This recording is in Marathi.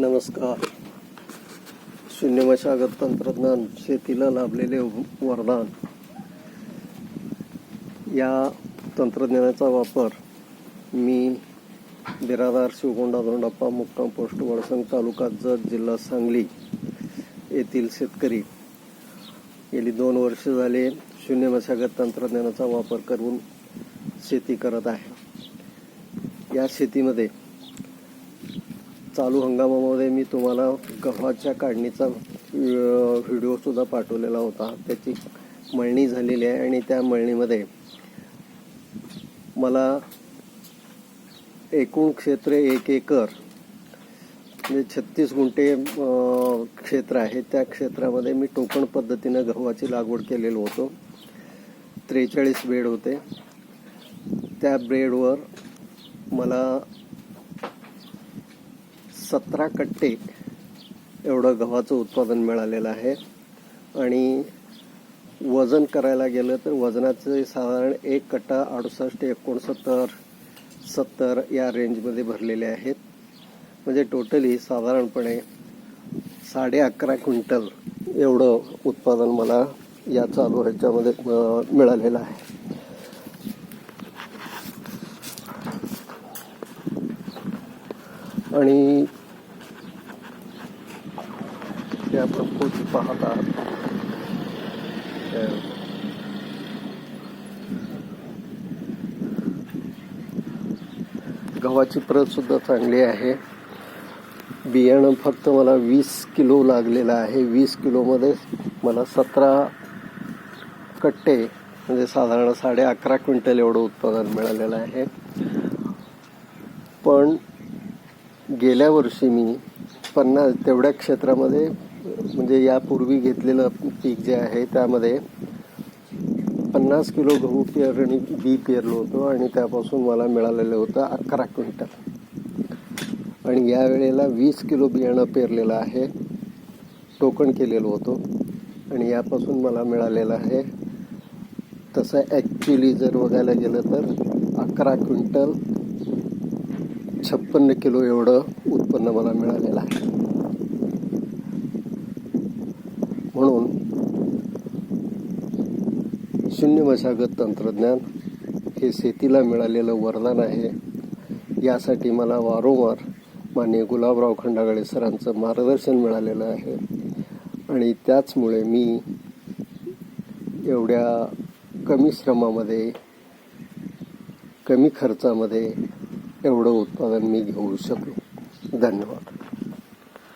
नमस्कार. शून्य मशागत तंत्रज्ञान शेतीला लाभलेले वरदान या तंत्रज्ञानाचा वापर मी बिरादार शिवगोंडा धोंडप्पा मुक्काम पोस्ट वडसंग तालुका जत जिल्हा सांगली येथील शेतकरी गेली 2 वर्ष झाले शून्य मशागत तंत्रज्ञानाचा वापर करून शेती करत आहे. या शेतीमध्ये चालू हंगामामध्ये मी तुम्हाला गव्हाच्या काढणीचा व्हिडिओ सुद्धा पाठवलेला होता. त्याची मळणी झालेली आहे आणि त्या मळणीमध्ये मला एकूण क्षेत्र 1 एकर म्हणजे 36 गुंठे क्षेत्र आहे. त्या क्षेत्रामध्ये मी टोकन पद्धतीने गव्हाची लागवड केलेलं होतं. 43 बेड होते. त्या बेडवर मला 17 कट्टे एवढं गव्हाचं उत्पादन मिळालेलं आहे. आणि वजन करायला गेलं तर वजनाचे साधारण 1 कट्टा 68, 69, 70 या रेंजमध्ये भरलेले आहेत. म्हणजे टोटली साधारणपणे 11.5 क्विंटल एवढं उत्पादन मला या चालू ह्याच्यामध्ये मिळालेलं आहे. आणि ते आपण पोती पाहत आहात. गव्हाची प्रत सुद्धा चांगली आहे. बियाणं फक्त मला 20 किलो लागलेलं आहे. 20 किलोमध्ये मला 17 कट्टे म्हणजे साधारण 11.5 क्विंटल एवढं उत्पादन मिळालेलं आहे. पण गेल्या वर्षी मी 50 तेवढ्या क्षेत्रामध्ये म्हणजे यापूर्वी घेतलेलं पीक जे आहे त्यामध्ये 50 किलो गहू पेरणी बी पेरलं होतं आणि त्यापासून मला मिळालेलं होतं 11 क्विंटल. आणि यावेळेला 20 किलो बियाणं पेरलेलं आहे, टोकन केलेलं होतं आणि यापासून मला मिळालेलं आहे तसं ॲक्च्युली जर बघायला गेलं तर 11 क्विंटल 56 किलो एवढं उत्पन्न मला मिळालेलं आहे. म्हणून शून्य मशागत तंत्रज्ञान हे शेतीला मिळालेलं वरदान आहे. यासाठी मला वारंवार माननीय गुलाबराव खंडागळे सरांचं मार्गदर्शन मिळालेलं आहे आणि त्याचमुळे मी एवढ्या कमी श्रमामध्ये कमी खर्चामध्ये एवढं उत्पादन मी घेऊ शकलो. धन्यवाद.